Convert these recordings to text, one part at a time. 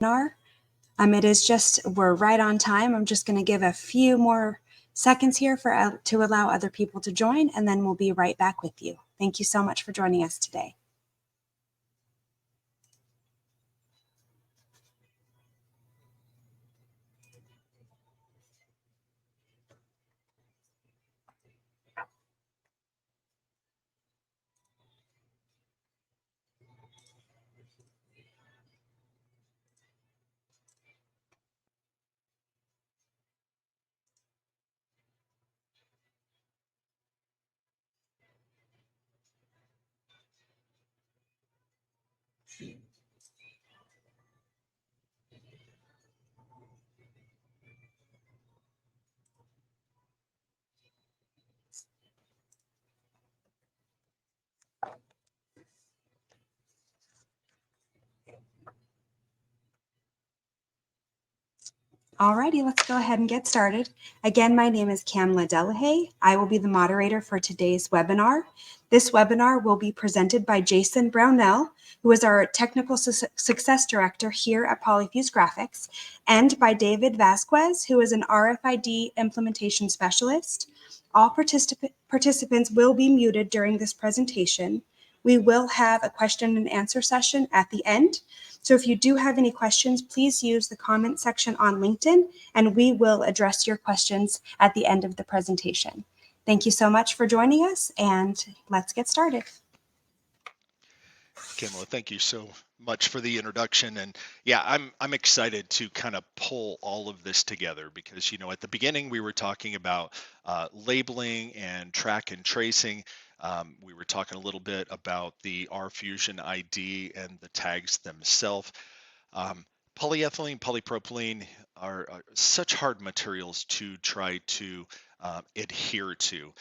webinar. We're right on time. I'm just going to give a few more seconds here to allow other people to join, and then we'll be right back with you. Thank you so much for joining us today. Alrighty, let's go ahead and get started. Again, my name is Kamla Delahaye. I will be the moderator for today's webinar. This webinar will be presented by Jason Brownell, who is our Technical Success Director here at Polyfuse Graphics, and by David Vasquez, who is an RFID Implementation Specialist. All participants will be muted during this presentation. We will have a question and answer session at the end. So if you do have any questions, please use the comment section on LinkedIn, and we will address your questions at the end of the presentation. Thank you so much for joining us, and let's get started. Kamala, thank you so much for the introduction. And yeah, I'm excited to kind of pull all of this together because, you know, at the beginning we were talking about labeling and track and tracing. We were talking a little bit about the RFusion ID and the tags themselves. Polyethylene, polypropylene are such hard materials to try to adhere to.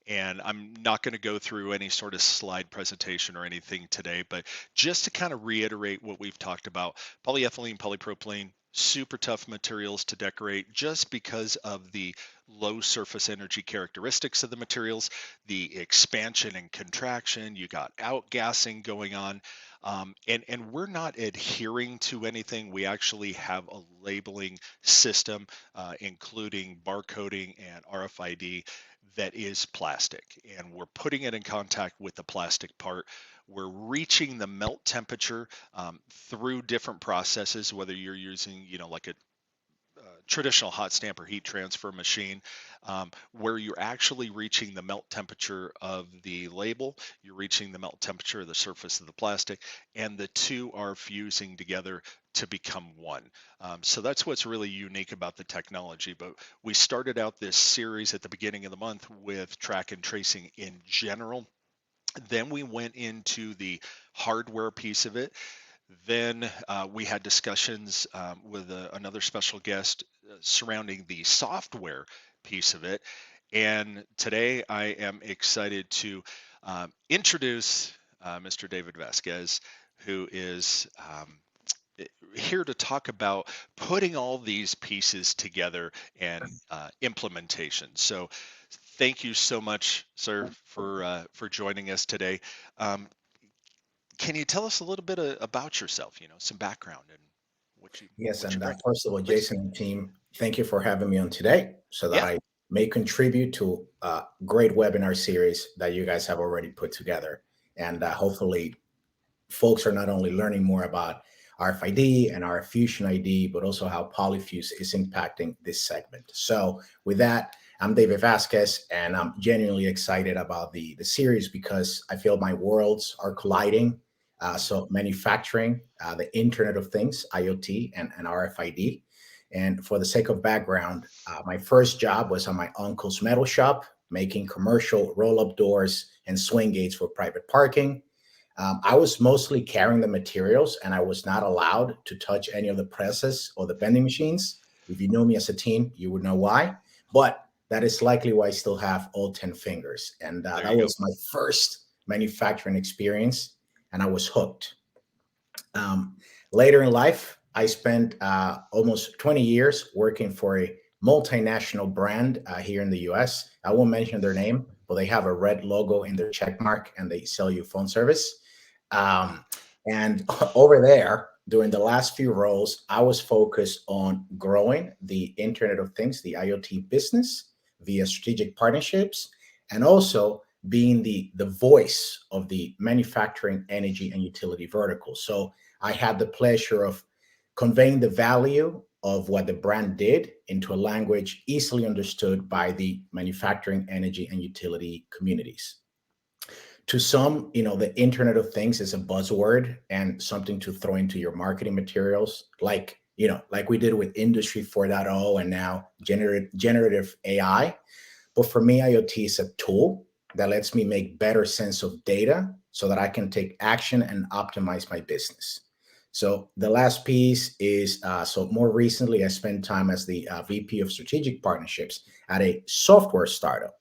And I'm not going to go through any sort of slide presentation or anything today, but just to kind of reiterate what we've talked about, polyethylene, polypropylene, super tough materials to decorate just because of the low surface energy characteristics of the materials, the expansion and contraction, you got outgassing going on. And we're not adhering to anything. We actually have a labeling system, including barcoding and RFID that is plastic, and we're putting it in contact with the plastic part. We're reaching the melt temperature through different processes, whether you're using, you know, like a traditional hot stamp or heat transfer machine, where you're actually reaching the melt temperature of the label, you're reaching the melt temperature of the surface of the plastic, and the two are fusing together to become one. So that's what's really unique about the technology. But we started out this series at the beginning of the month with track and tracing in general. Then we went into the hardware piece of it. Then we had discussions with another special guest surrounding the software piece of it. And today I am excited to introduce Mr. David Vasquez, who is here to talk about putting all these pieces together and implementation. So thank you so much, sir, for joining us today. Can you tell us a little bit about yourself, you know, some background and what you Yes, what you and bring? first of all, Please. Jason and team, thank you for having me on today so that Yeah. I may contribute to a great webinar series that you guys have already put together. And hopefully folks are not only learning more about RFID and our Fusion ID, but also how Polyfuse is impacting this segment. So with that, I'm David Vasquez, and I'm genuinely excited about the series because I feel my worlds are colliding. So manufacturing, the Internet of Things, IoT, and RFID. And for the sake of background, my first job was on my uncle's metal shop, making commercial roll-up doors and swing gates for private parking. I was mostly carrying the materials, and I was not allowed to touch any of the presses or the bending machines. If you know me as a team, you would know why. But that is likely why I still have all 10 fingers. And There that you go. was my first manufacturing experience, and I was hooked. Later in life, I spent almost 20 years working for a multinational brand here in the US. I won't mention their name, but they have a red logo in their check mark and they sell you phone service. Um, and over there, during the last few roles, I was focused on growing the Internet of Things, the IoT business via strategic partnerships, and also being the voice of the manufacturing, energy, and utility vertical. So I had the pleasure of conveying the value of what the brand did into a language easily understood by the manufacturing, energy, and utility communities. To some, the Internet of Things is a buzzword and something to throw into your marketing materials, like we did with Industry 4.0 and now generative AI. But for me, IoT is a tool that lets me make better sense of data so that I can take action and optimize my business. So the last piece is so more recently, I spent time as the VP of Strategic Partnerships at a software startup.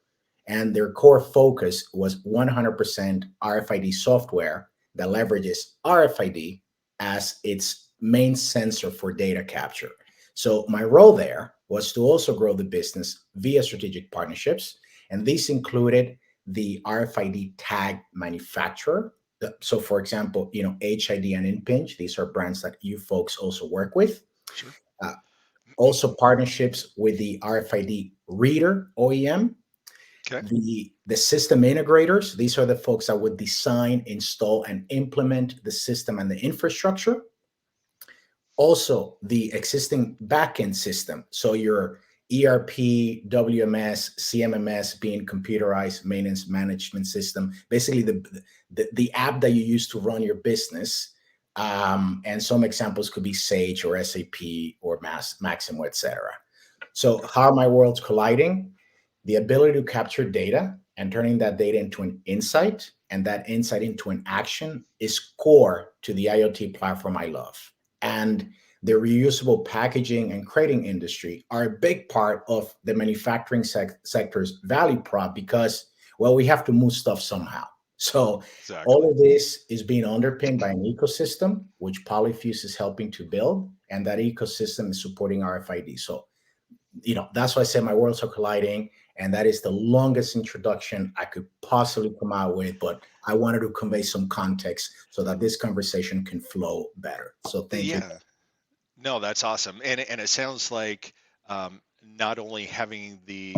And their core focus was 100% RFID software that leverages RFID as its main sensor for data capture. So my role there was to also grow the business via strategic partnerships, and these included the RFID tag manufacturer. So, for example, HID and Impinj, these are brands that you folks also work with. Sure. Uh, Also, partnerships with the RFID reader OEM, Okay. the system integrators. These are the folks that would design, install, and implement the system and the infrastructure. Also the existing backend system. So your ERP, WMS, CMMS being computerized maintenance management system, basically the app that you use to run your business. And some examples could be Sage or SAP or Maximo, etc. So how are my worlds colliding? The ability to capture data and turning that data into an insight and that insight into an action is core to the IoT platform I love. And the reusable packaging and crating industry are a big part of the manufacturing sector's value prop because, well, we have to move stuff somehow. So Exactly. all of this is being underpinned by an ecosystem, which Polyfuse is helping to build, and that ecosystem is supporting RFID. So that's why I say my worlds are colliding, and that is the longest introduction I could possibly come out with. But I wanted to convey some context so that this conversation can flow better. So thank you. Yeah. No, that's awesome. And it sounds like not only having the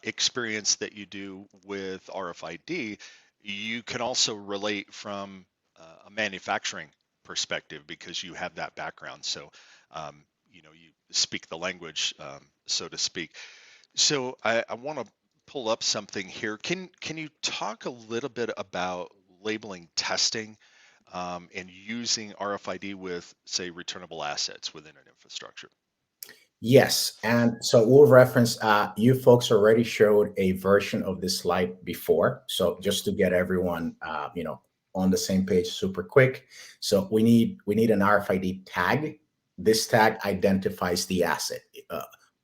experience that you do with RFID, you can also relate from a manufacturing perspective because you have that background. So, you speak the language, so to speak. So I want to pull up something here. Can you talk a little bit about labeling testing and using RFID with, say, returnable assets within an infrastructure? Yes, and so we'll reference. You folks already showed a version of this slide before, so just to get everyone, on the same page, super quick. So we need an RFID tag. This tag identifies the asset.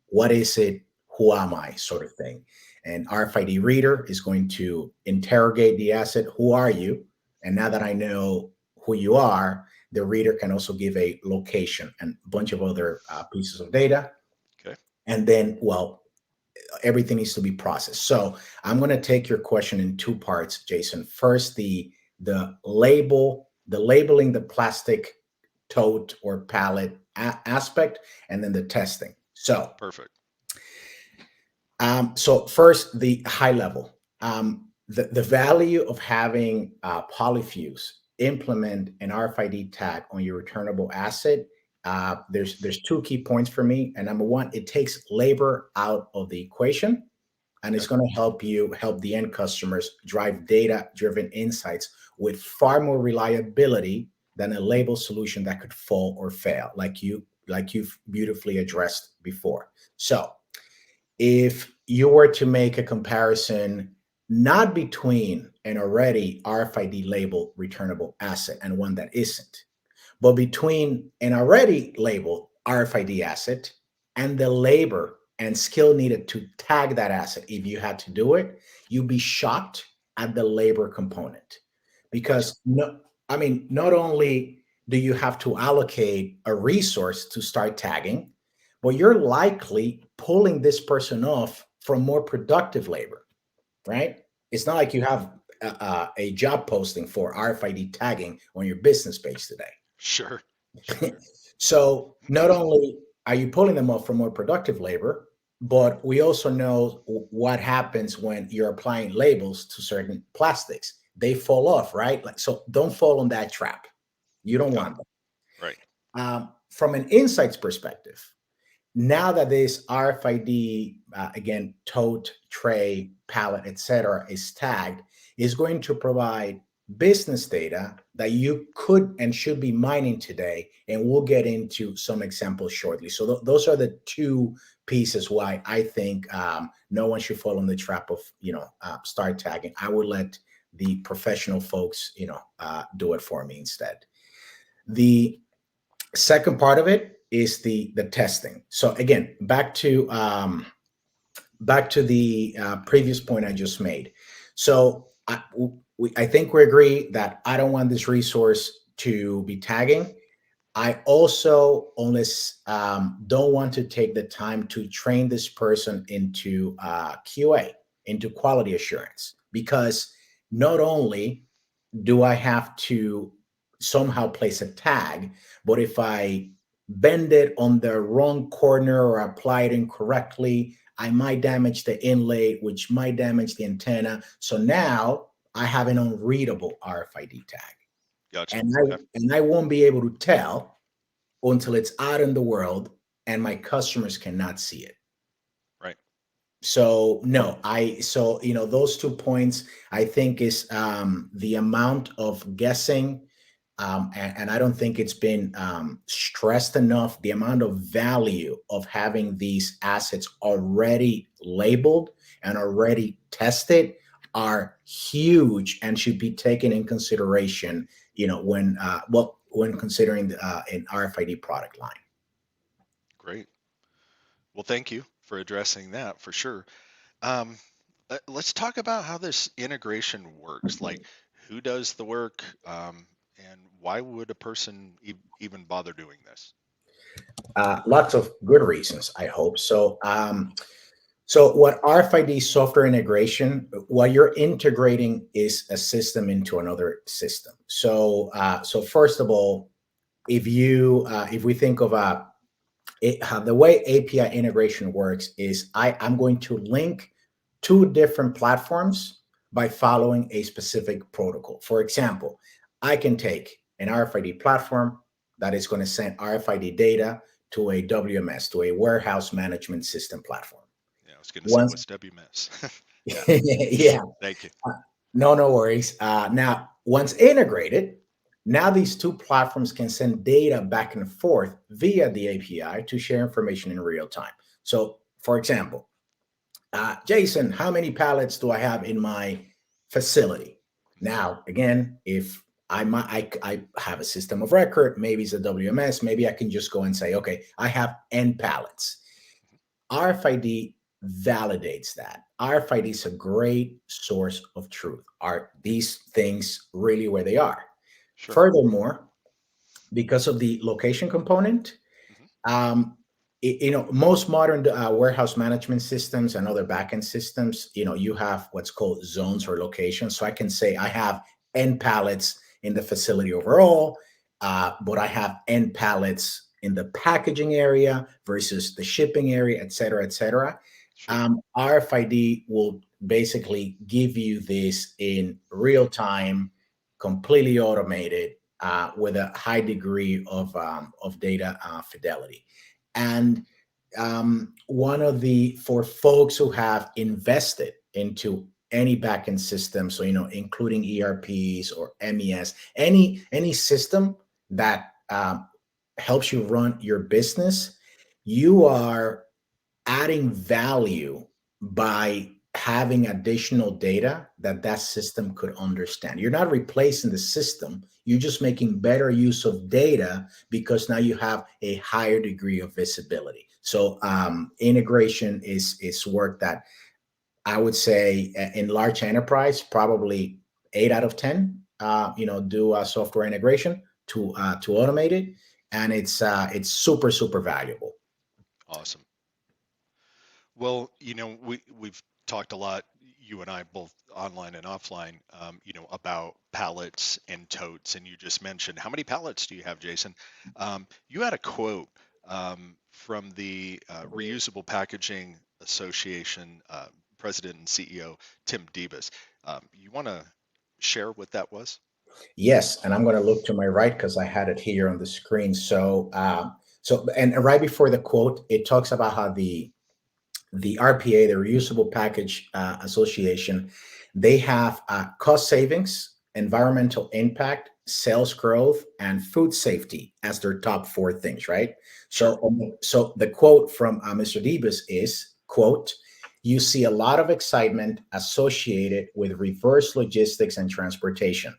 What is it? Who am I? Sort of thing. And RFID reader is going to interrogate the asset. Who are you? And now that I know who you are, the reader can also give a location and a bunch of other pieces of data. Okay. And then, well, everything needs to be processed. So I'm going to take your question in two parts, Jason. First, the labeling the plastic tote or pallet aspect, and then the testing. Perfect. So first, the high level. The value of having Polyfuse implement an RFID tag on your returnable asset. There's two key points for me. And number one, it takes labor out of the equation, and it's Okay. going to help the end customers drive data-driven insights with far more reliability than a label solution that could fall or fail, like you've beautifully addressed before. So if you were to make a comparison, not between an already RFID labeled returnable asset and one that isn't, but between an already labeled RFID asset and the labor and skill needed to tag that asset, if you had to do it, you'd be shocked at the labor component. Gotcha. Because no, I mean, not only do you have to allocate a resource to start tagging, but you're likely pulling this person off from more productive labor, right? It's not like you have a job posting for RFID tagging on your business page today. Sure. So not only are you pulling them off from more productive labor, but we also know what happens when you're applying labels to certain plastics. They fall off, right? Like, so don't fall on that trap. You don't Okay. want them. Right. From an insights perspective, now that this RFID, again, tote, tray, pallet, etc., is tagged, is going to provide business data that you could and should be mining today. And we'll get into some examples shortly. So those are the two pieces why I think no one should fall in the trap of, start tagging. I would let the professional folks, do it for me instead. The second part of it is the testing. So again, back to the previous point I just made. So I think we agree that I don't want this resource to be tagging. I also almost don't want to take the time to train this person into QA, into quality assurance, because not only do I have to somehow place a tag, but if I bend it on the wrong corner or apply it incorrectly, I might damage the inlay, which might damage the antenna. So now I have an unreadable RFID tag, Gotcha. and Okay. I won't be able to tell until it's out in the world and my customers cannot see it. Right. So no, those 2 points I think is the amount of guessing, and I don't think it's been stressed enough. The amount of value of having these assets already labeled and already tested are huge and should be taken in consideration. When considering an RFID product line. Great. Well, thank you for addressing that for sure. Um, let's talk about how this integration works. Like, who does the work, and why would a person even bother doing this? Lots of good reasons, I hope. So what RFID software integration, what you're integrating is a system into another system. So first of all, if we think of how the way API integration works is I'm going to link two different platforms by following a specific protocol. For example, I can take an RFID platform that is going to send RFID data to a WMS, to a warehouse management system platform. Yeah, I was going to say, Once, what's WMS? Yeah. yeah, Thank you. no worries. Now, once integrated, now these two platforms can send data back and forth via the API to share information in real time. So, for example, Jason, how many pallets do I have in my facility? Now, again, if I have a system of record, maybe it's a WMS, maybe I can just go and say, okay, I have N pallets. RFID validates that. RFID is a great source of truth. Are these things really where they are? Sure. Furthermore, because of the location component, Hmm. um, most modern warehouse management systems and other backend systems, you have what's called zones or locations. So I can say I have N pallets in the facility overall, but I have N pallets in the packaging area versus the shipping area, et cetera, et cetera. Sure. RFID will basically give you this in real time, completely automated, with a high degree of data fidelity. And one of for folks who have invested into any backend system, so including ERPs or MES, any system that helps you run your business, you are adding value by having additional data that system could understand. You're not replacing the system. You're just making better use of data because now you have a higher degree of visibility. So integration is work that I would say in large enterprise, probably 8 out of 10, do software integration to automate it, and it's super super valuable. Awesome. Well, we've talked a lot. you and I both online and offline, about pallets and totes. And you just mentioned, how many pallets do you have, Jason? You had a quote from the Reusable Packaging Association president and CEO, Tim Debus. You want to share what that was? Yes, and I'm going to look to my right because I had it here on the screen. And right before the quote, it talks about how the RPA, the Reusable Package Association, they have cost savings, environmental impact, sales growth, and food safety as their top four things, right? Sure. So the quote from Mr. Debus is, quote, "You see a lot of excitement associated with reverse logistics and transportation,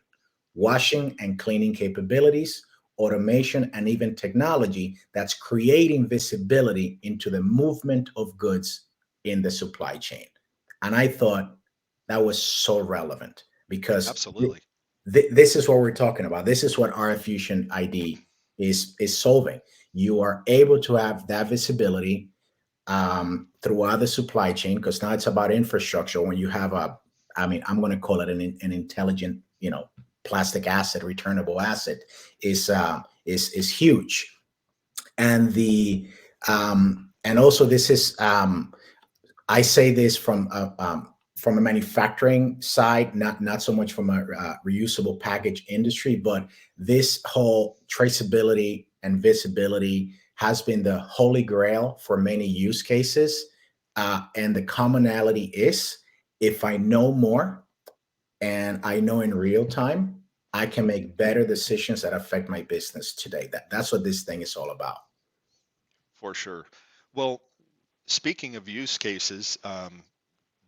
washing and cleaning capabilities, automation, and even technology that's creating visibility into the movement of goods in the supply chain." And I thought that was so relevant because Absolutely. this is what we're talking about. This is what RF Fusion ID is solving. You are able to have that visibility throughout the supply chain, because now it's about infrastructure. When you have I'm going to call it an intelligent, plastic asset, returnable asset, is huge. And and also this is, I say this from a manufacturing side, not so much from a reusable package industry, but this whole traceability and visibility has been the holy grail for many use cases. And the commonality is, if I know more and I know in real time, I can make better decisions that affect my business today. That's what this thing is all about. For sure. Well, speaking of use cases,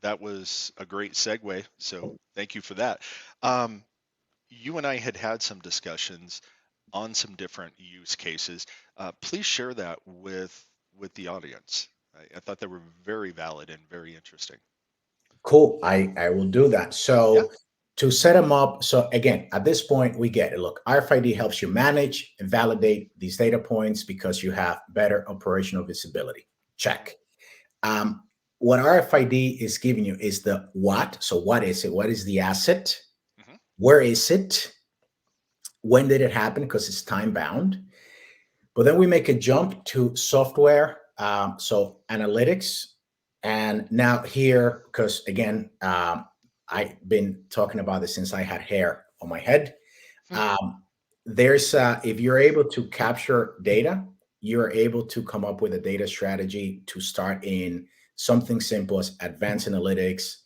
that was a great segue. So thank you for that. Um, you and I had some discussions on some different use cases. Please share that with the audience. I thought they were very valid and very interesting. Cool. I will do that. Yeah, So to set them up, so again, at this point, we get it. Look, RFID helps you manage and validate these data points because you have better operational visibility. Check. Um, what RFID is giving you is the what. So what is it? What is the asset? hmm Where is it? When did it happen? Because it's time bound. But then we make a jump to software, so analytics. And now here, because again, I've been talking about this since I had hair on my head. Um, if you're able to capture data, you're able to come up with a data strategy to start in something simple as advanced analytics,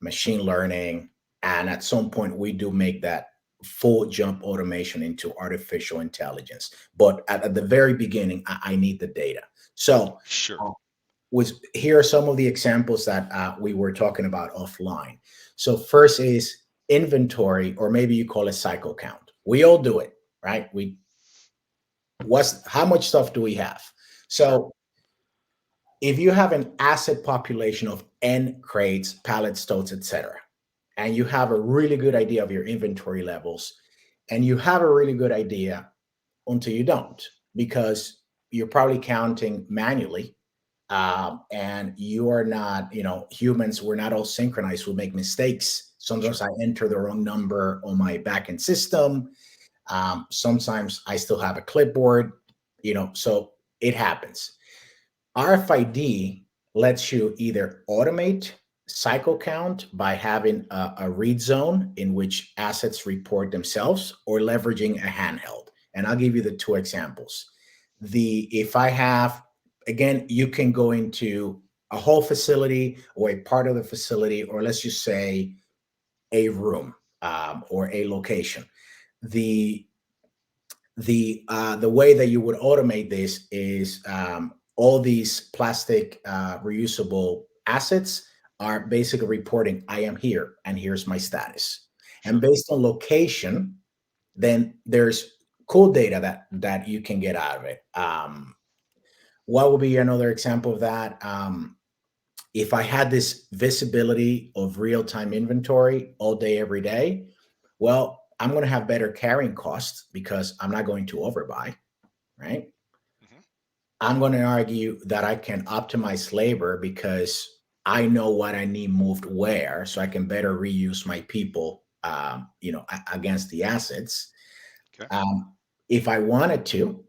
machine learning, and at some point we do make that full jump automation into artificial intelligence. But at the very beginning, I need the data. So sure, uh, here are some of the examples that we were talking about offline. So first is inventory, or maybe you call it cycle count. We all do it, right? How much stuff do we have? sure, So if you have an asset population of N crates, pallets, totes, etc., and you have a really good idea of your inventory levels, and you have a really good idea until you don't, because you're probably counting manually, and you are not, humans, we're not all synchronized, we make mistakes. Sometimes sure, I enter the wrong number on my backend system. Sometimes I still have a clipboard, so it happens. RFID lets you either automate cycle count by having a read zone in which assets report themselves, or leveraging a handheld. And I'll give you the two examples. If I have, again, you can go into a whole facility or a part of the facility, or let's just say a room, or a location. The the way that you would automate this is, all these plastic reusable assets are basically reporting, I am here and here's my status. And sure. based on location, then there's cool data that you can get out of it. What would be another example of that? If I had this visibility of real-time inventory all day, every day, well, I'm going to have better carrying costs because I'm not going to overbuy, right? hmm I'm going to argue that I can optimize labor because I know what I need moved where, so I can better reuse my people, against the assets. Okay. Um, if I wanted to,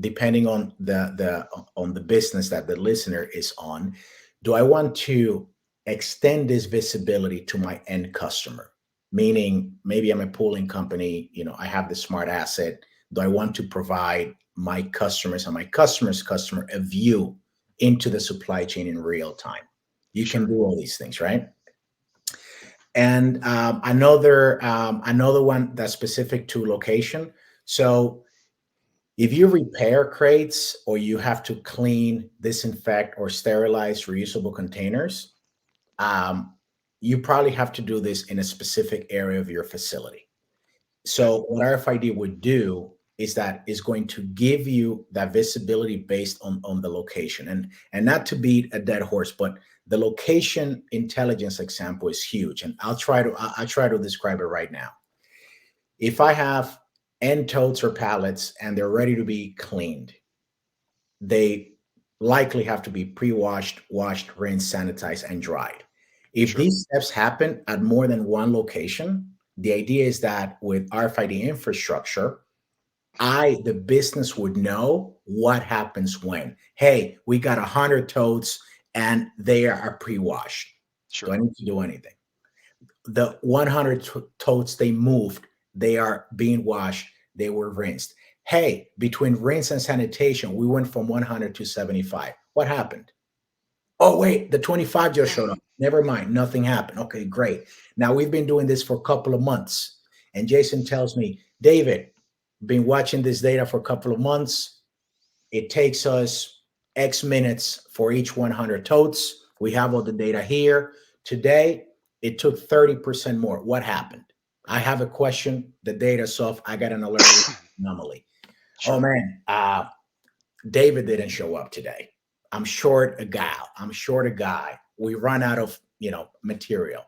depending on the business that the listener is on, do I want to extend this visibility to my end customer? Meaning, maybe I'm a pooling company, I have the smart asset. Do I want to provide my customers and my customer's customer a view into the supply chain in real time? You can Sure. do all these things, right? And another one that's specific to location. So if you repair crates or you have to clean, disinfect, or sterilize reusable containers, um, you probably have to do this in a specific area of your facility. Okay. So what RFID would do is that is going to give you that visibility based on the location. And not to beat a dead horse, but the location intelligence example is huge. And I'll try to describe it right now. If I have end totes or pallets and they're ready to be cleaned, they likely have to be pre-washed, washed, rinsed, sanitized, and dried. If Sure. these steps happen at more than one location, the idea is that with RFID infrastructure, the business would know what happens when. Hey, we got 100 totes and they are pre-washed. Do Sure. I need to do anything? The 100 totes they moved, they are being washed, they were rinsed. Hey, between rinse and sanitation, we went from 100 to 75. What happened? Oh, wait, the 25 just showed up. Never mind, nothing happened. Okay, great. Now we've been doing this for a couple of months. And Jason tells me, David, been watching this data for a couple of months. It takes us X minutes for each 100 totes. We have all the data here. Today, it took 30% more. What happened? I have a question. The data's off. I got an alert anomaly. Oh, Sure. man. David didn't show up today. I'm short a gal. I'm short a guy. We run out of, material.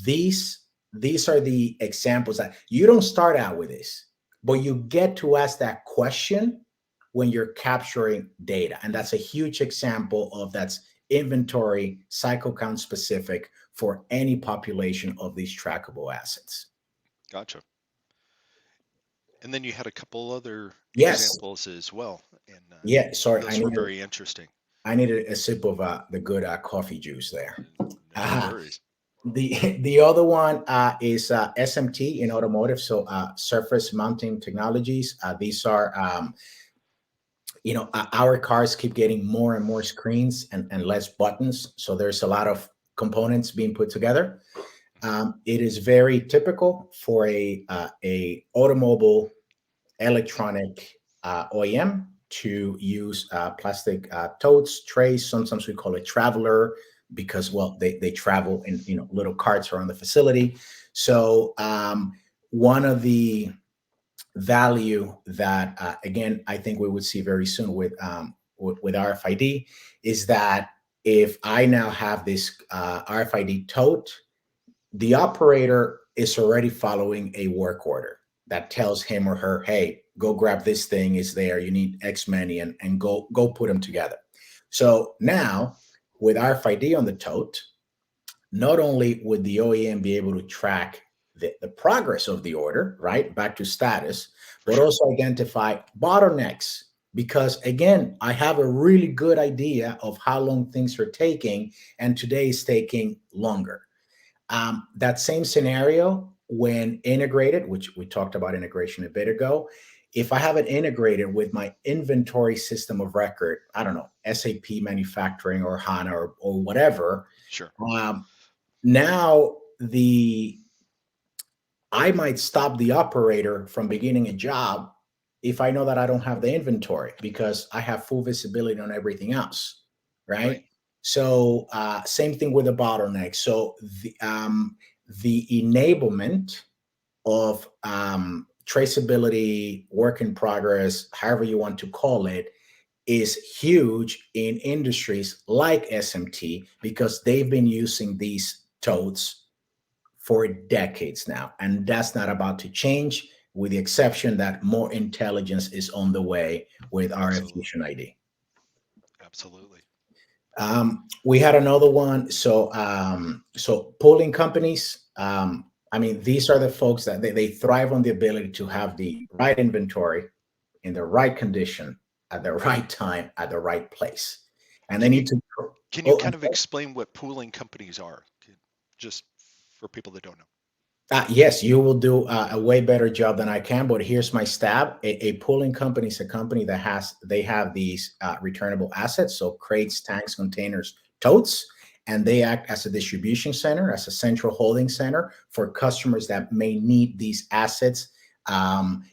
These these are the examples that you don't start out with this, but you get to ask that question when you're capturing data. And that's a huge example of that's inventory cycle count specific for any population of these trackable assets. Gotcha. And then you had a couple other Yes. examples as well, and Yeah. Sorry. those were very interesting. I needed a sip of the good coffee juice there. No Uh, worries. the other one is SMT in automotive, so surface mounting technologies. These are our cars keep getting more and more screens and less buttons, so there's a lot of components being put together. It is very typical for a automobile electronic OEM to use plastic totes, trays. Sometimes we call it traveler because, well, they travel in little carts around the facility. So one of the value that again I think we would see very soon with RFID is that if I now have this RFID tote, the operator is already following a work order that tells him or her, hey, go grab this thing, is there, you need X many, and go put them together. So now with RFID on the tote, not only would the OEM be able to track the progress of the order, right, back to status, For but sure. also identify bottlenecks. Because again, I have a really good idea of how long things are taking, and today is taking longer. That same scenario, when integrated, which we talked about integration a bit ago, if I have it integrated with my inventory system of record, I don't know, SAP manufacturing or HANA or whatever, Sure. um, now the I might stop the operator from beginning a job if I know that I don't have the inventory because I have full visibility on everything else, Right. right? So same thing with the bottleneck. So the enablement of traceability, work in progress, however you want to call it, is huge in industries like SMT because they've been using these totes for decades now. And that's not about to change, with the exception that more intelligence is on the way with RF Absolutely. Fusion ID. Absolutely. We had another one. So pooling companies. I mean, these are the folks that they thrive on the ability to have the right inventory in the right condition at the right time at the right place, and they Can you need to. can you Oh, I'm kind of sorry. explain what pooling companies are, just for people that don't know? Yes, you will do a way better job than I can. But here's my stab: a pooling company is a company that they have these returnable assets, so crates, tanks, containers, totes, and they act as a distribution center, as a central holding center for customers that may need these assets.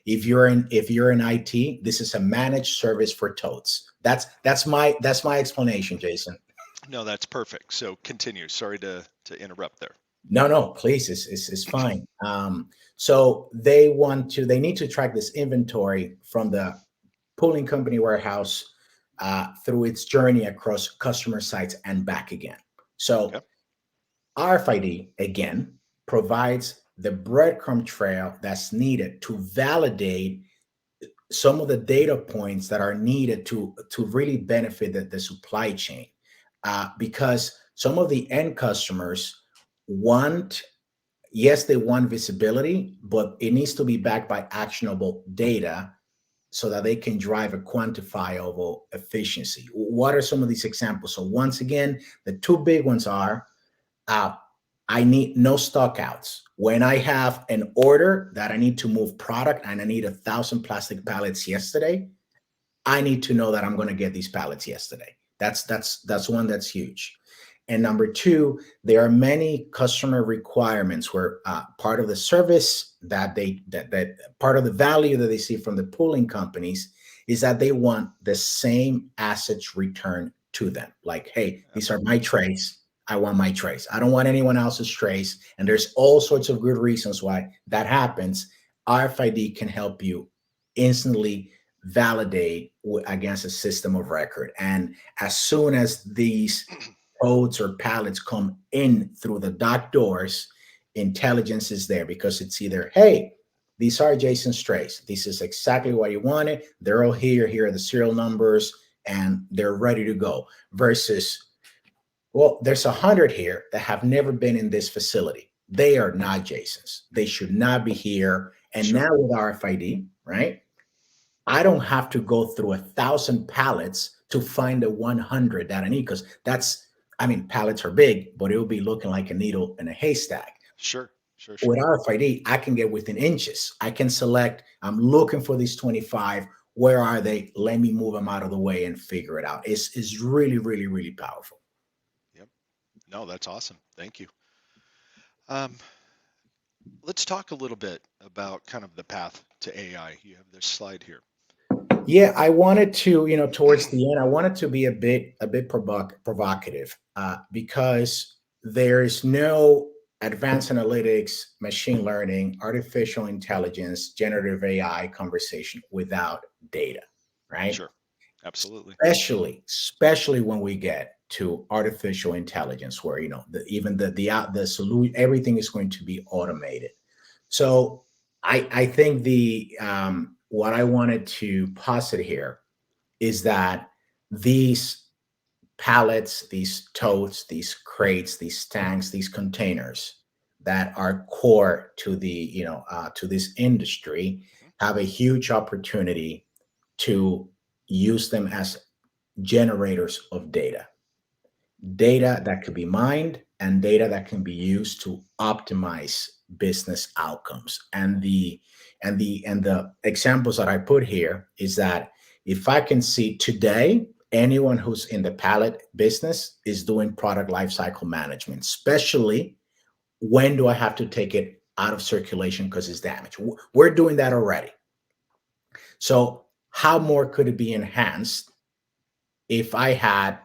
If you're in IT, this is a managed service for totes. That's my explanation, Jason. No, that's perfect. So continue. Sorry to interrupt there. No, no, please, it's fine. So they need to track this inventory from the pooling company warehouse through its journey across customer sites and back again. So Okay. RFID again provides the breadcrumb trail that's needed to validate some of the data points that are needed to really benefit the supply chain, because some of the end customers want, yes, they want visibility, but it needs to be backed by actionable data so that they can drive a quantifiable efficiency. What are some of these examples? So once again, the two big ones are, uh, I need no stock outs. When I have an order that I need to move product and I need 1,000 plastic pallets yesterday, I need to know that I'm going to get these pallets yesterday. That's one that's huge. And number two, there are many customer requirements where part of the service that part of the value that they see from the pooling companies is that they want the same assets returned to them. Like, hey, Yep. these are my trays. I want my trays. I don't want anyone else's trays. And there's all sorts of good reasons why that happens. RFID can help you instantly validate against a system of record. And as soon as these codes or pallets come in through the dock doors, intelligence is there because it's either, hey, these are Jason's trays. This is exactly what you wanted. They're all here. Here are the serial numbers, and they're ready to go. Versus, well, there's 100 here that have never been in this facility. They are not Jason's. They should not be here. And Sure. now with RFID, right? I don't have to go through 1,000 pallets to find the 100 that I need, because I mean, pallets are big, but it'll be looking like a needle in a haystack. Sure. Sure. With Sure. RFID, I can get within inches. I can select, I'm looking for these 25. Where are they? Let me move them out of the way and figure it out. It's really, really, really powerful. Yep. No, that's awesome. Thank you. Um, let's talk a little bit about kind of the path to AI. You have this slide here. Yeah, I wanted to, towards the end, I wanted to be a bit provocative, because there is no advanced analytics, machine learning, artificial intelligence, generative AI conversation without data, right? Sure. Absolutely. Especially when we get to artificial intelligence, where even the solution, everything is going to be automated. So I think the what I wanted to posit here is that these pallets, these totes, these crates, these tanks, these containers that are core to to this industry Mhm. have a huge opportunity to use them as generators of data that could be mined and data that can be used to optimize business outcomes. And the examples that I put here is that if I can see today, anyone who's in the pallet business is doing product lifecycle management, especially when do I have to take it out of circulation because it's damaged. We're doing that already. So how more could it be enhanced if I had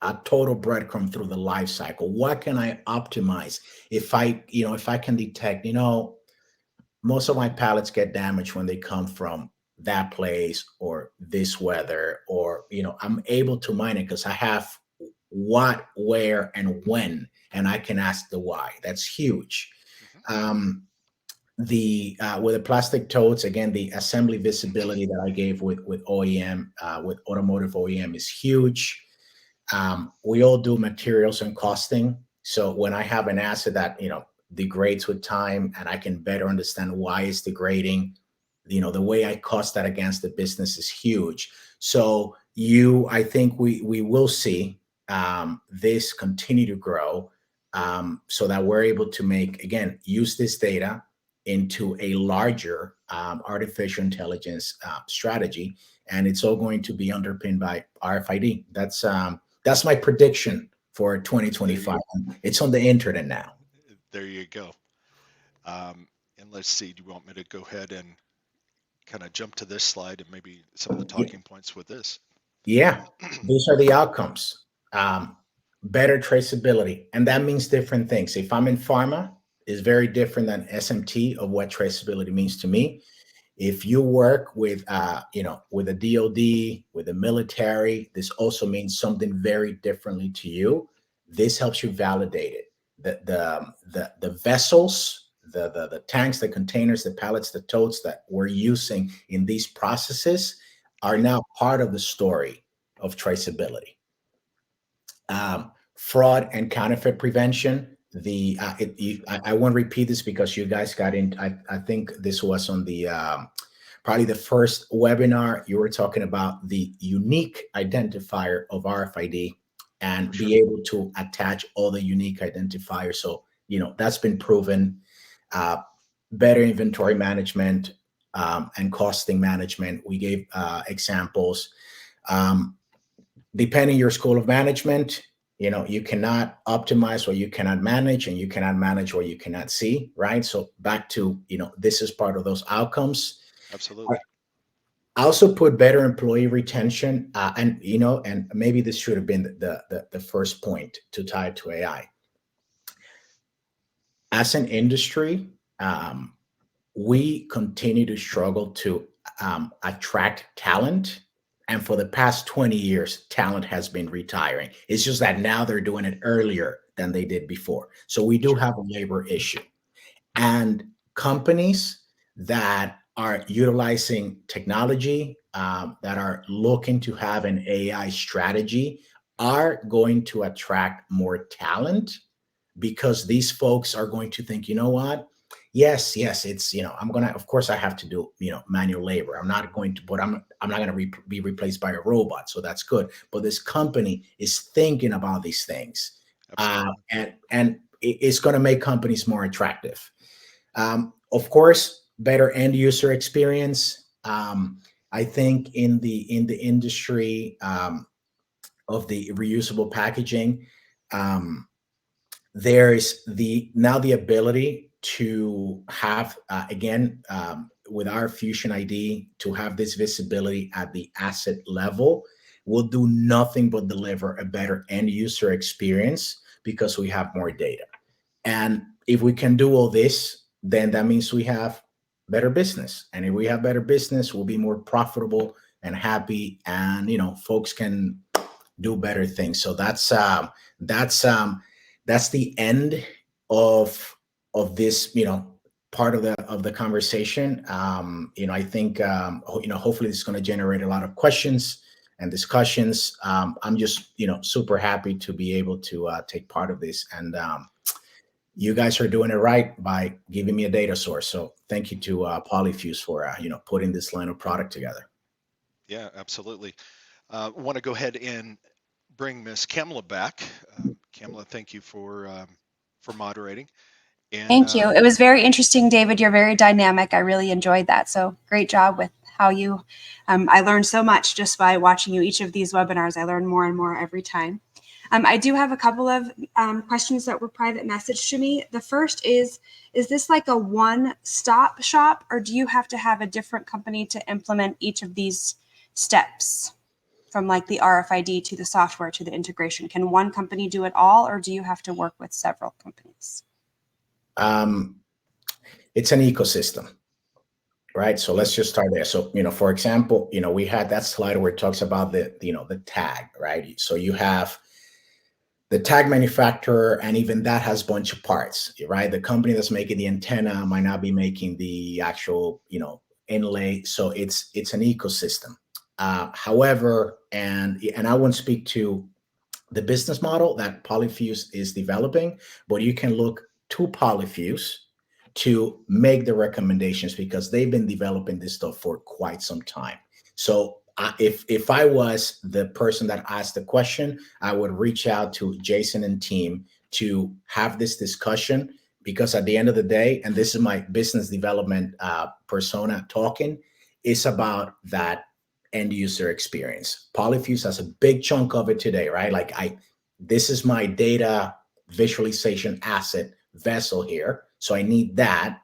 a total breadcrumb through the life cycle? What can I optimize? If I can detect, most of my pallets get damaged when they come from that place or this weather, or I'm able to mine it because I have what, where, and when, and I can ask the why. That's huge. Mhm. Um, the With the plastic totes, again, the assembly visibility that I gave with OEM, with automotive OEM, is huge. we all do materials and costing. So when I have an asset that, degrades with time and I can better understand why it's degrading, the way I cost that against the business is huge. So I think we will see this continue to grow, so that we're able to use this data into a larger artificial intelligence strategy, and it's all going to be underpinned by RFID. That's my prediction for There you 2025. It's on the internet now. there you go. And let's see, do you want me to go ahead and kind of jump to this slide and maybe some of the Y- talking points with this? Yeah, these are the outcomes. Better traceability, and that means different things. If I'm in pharma, is very different than SMT of what traceability means to me. If you work with with a DoD, with the military, this also means something very differently to you. This helps you validate it. The vessels, the tanks, the containers, the pallets, the totes that we're using in these processes are Right. now part of the story of traceability. Fraud and counterfeit prevention. I won't repeat this because you guys got in. I think this was on the probably the first webinar. You were talking about the unique identifier of RFID For and sure. be able to attach all the unique identifiers. So that's been proven. Uh, Better inventory management and costing management. We gave examples. Um, Depending your school of management, you cannot optimize what you cannot manage, and you cannot manage what you cannot see, right? So back to, this is part of those outcomes. Absolutely. I also put better employee retention, and maybe this should have been the first point to tie it to AI. As an industry, we continue to struggle to attract talent. And for the past 20 years, talent has been retiring. It's just that now they're doing it earlier than they did before. So we do Sure. have a labor issue. And companies that are utilizing technology, that are looking to have an AI strategy, are going to attract more talent, because these folks are going to think, you know what? Yes, it's, I'm gonna, of course, I have to do, manual labor. I'm not going to, but I'm not gonna be replaced by a robot. So that's good. But this company is thinking about these things, Absolutely. and it's going to make companies more attractive. Of course, better end user experience. I think in the industry of the reusable packaging. There's the ability to have again, with our Fusion ID, to have this visibility at the asset level will do nothing but deliver a better end user experience, because we have more data. And if we can do all this, then that means we have better business. And if we have better business, we'll be more profitable and happy, and folks can do better things. So that's that's the end of this, part of the conversation. I think hopefully this is going to generate a lot of questions and discussions. I'm just super happy to be able to take part of this, and you guys are doing it right by giving me a data source. So thank you to Polyfuse for putting this line of product together. Yeah, absolutely. Want to go ahead and bring Miss Kamala back. Kamala, thank you for moderating. And Thank you. It was very interesting, David. You're very dynamic. I really enjoyed that. So great job with how you, I learned so much just by watching you each of these webinars. I learn more and more every time. I do have a couple of questions that were private messaged to me. The first is this like a one-stop shop, or do you have to have a different company to implement each of these steps, from like the RFID to the software to the integration? Can one company do it all, or do you have to work with several companies? It's an ecosystem, right? So let's just start there. So, for example, we had that slide where it talks about the tag, right? So you have the tag manufacturer, and even that has a bunch of parts, right? The company that's making the antenna might not be making the actual, inlay. So it's an ecosystem. However, and I won't speak to the business model that Polyfuse is developing, but you can look to Polyfuse to make the recommendations because they've been developing this stuff for quite some time. So if I was the person that asked the question, I would reach out to Jason and team to have this discussion because at the end of the day, and this is my business development persona talking, it's about that end user experience. Polyfuse has a big chunk of it today, right? Like this is my data visualization asset vessel here. So I need that.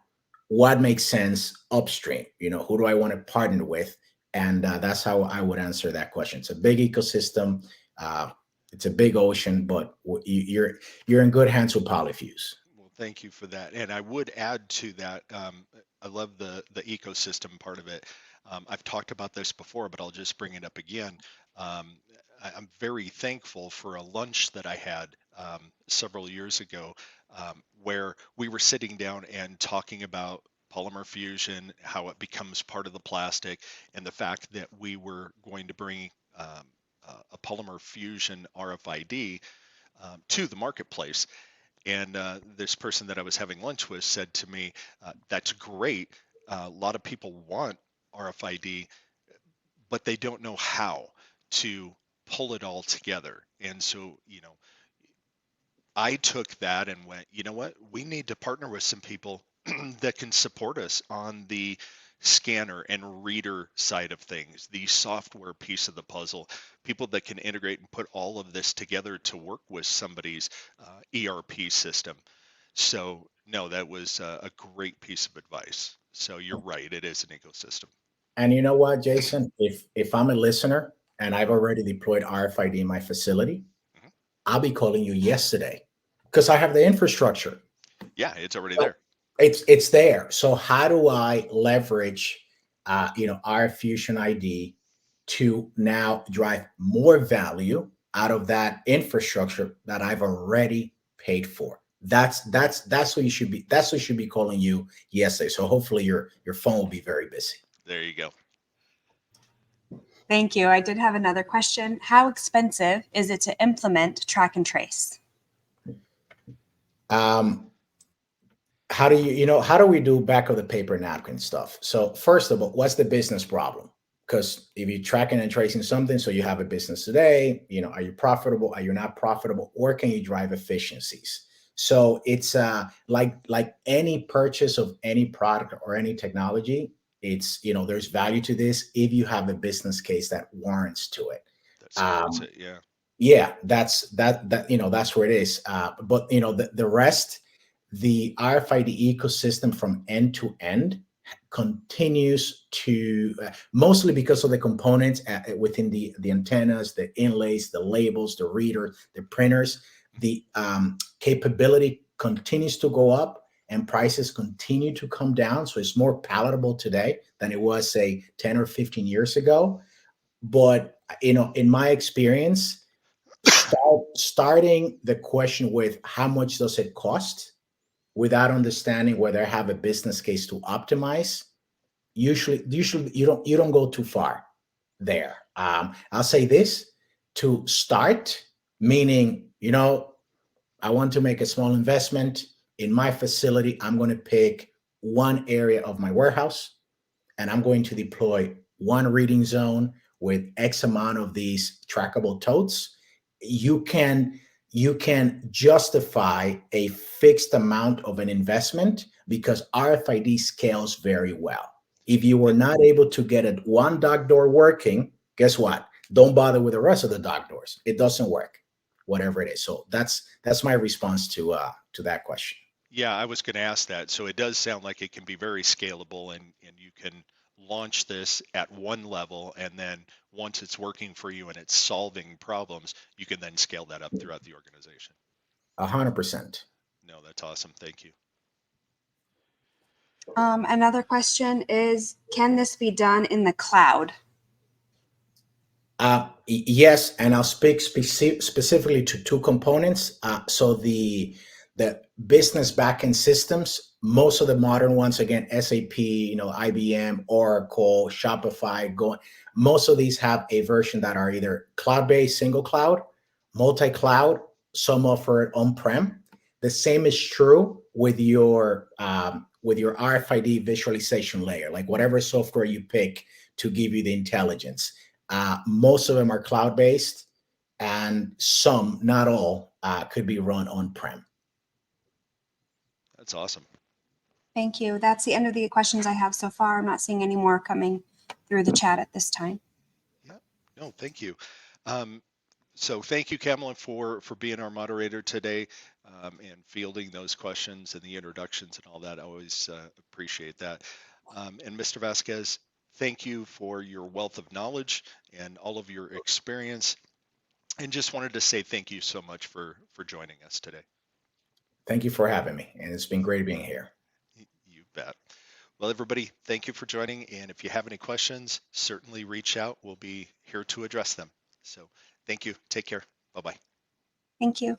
What makes sense upstream? Who do I want to partner with? And that's how I would answer that question. It's a big ecosystem. It's a big ocean, but you're in good hands with Polyfuse. Well, thank you for that. And I would add to that, I love the ecosystem part of it. I've talked about this before, but I'll just bring it up again. Um, I'm very thankful for a lunch that I had several years ago where we were sitting down and talking about polymer fusion, how it becomes part of the plastic, and the fact that we were going to bring a polymer fusion RFID to the marketplace. And this person that I was having lunch with said to me, that's great. A lot of people want RFID, but they don't know how to pull it all together. And so, I took that and went, you know what? We need to partner with some people that can support us on the scanner and reader side of things, the software piece of the puzzle, people that can integrate and put all of this together to work with somebody's ERP system. So, no, that was a great piece of advice. So you're right, it is an ecosystem. And you know what, Jason? If I'm a listener and I've already deployed RFID in my facility, Mhm. I'll be calling you yesterday because I have the infrastructure. Yeah, it's already So there. it's there. So how do I leverage our Fusion ID to now drive more value out of that infrastructure that I've already paid for? That's what you should be. That's what should be calling you yesterday. So hopefully your phone will be very busy. There you go. Thank you. I did have another question. How expensive is it to implement track and trace? Um, how do we do back of the paper napkin stuff? So first of all, what's the business problem? Because if you're tracking and tracing something, so you have a business today, are you profitable? Are you not profitable? Or can you drive efficiencies? So it's like any purchase of any product or any technology, it's there's value to this if you have a business case that warrants to it. That supports Um, it. Yeah. yeah, that's where it is. But the rest, the RFID ecosystem from end to end continues to mostly because of the components within the antennas, the inlays, the labels, the reader, the printers. The capability continues to go up and prices continue to come down. So it's more palatable today than it was, say, 10 or 15 years ago. But in my experience, starting the question with how much does it cost without understanding whether I have a business case to optimize, usually you don't go too far there. I'll say this: to start, meaning I want to make a small investment in my facility. I'm going to pick one area of my warehouse and I'm going to deploy one reading zone with X amount of these trackable totes. You can justify a fixed amount of an investment because RFID scales very well. If you were not able to get one dock door working, guess what? Don't bother with the rest of the dock doors. It doesn't work, whatever it is. So that's my response to that question. Yeah, I was going to ask that. So it does sound like it can be very scalable and you can launch this at one level and then once it's working for you and it's solving problems, you can then scale that up throughout the organization. 100%. No, that's awesome. Thank you. Another question is, can this be done in the cloud? Yes, and I'll speak specifically to two components. So the business backend systems, most of the modern ones, again, SAP, IBM, Oracle, Shopify, most of these have a version that are either cloud-based, single cloud, multi-cloud, some offer it on-prem. The same is true with your RFID visualization layer, like whatever software you pick to give you the intelligence. Most of them are cloud-based, and some, not all, could be run on-prem. That's awesome. Thank you. That's the end of the questions I have so far. I'm not seeing any more coming through the chat at this time. Yeah, no, thank you. So thank you, Kamala, for being our moderator today, and fielding those questions and the introductions and all that. I always appreciate that. And Mr. Vasquez, thank you for your wealth of knowledge and all of your experience. And just wanted to say thank you so much for joining us today. Thank you for having me, and it's been great being here. You bet. Well, everybody, thank you for joining. And if you have any questions, certainly reach out. We'll be here to address them. So thank you. Take care. Bye-bye. Thank you.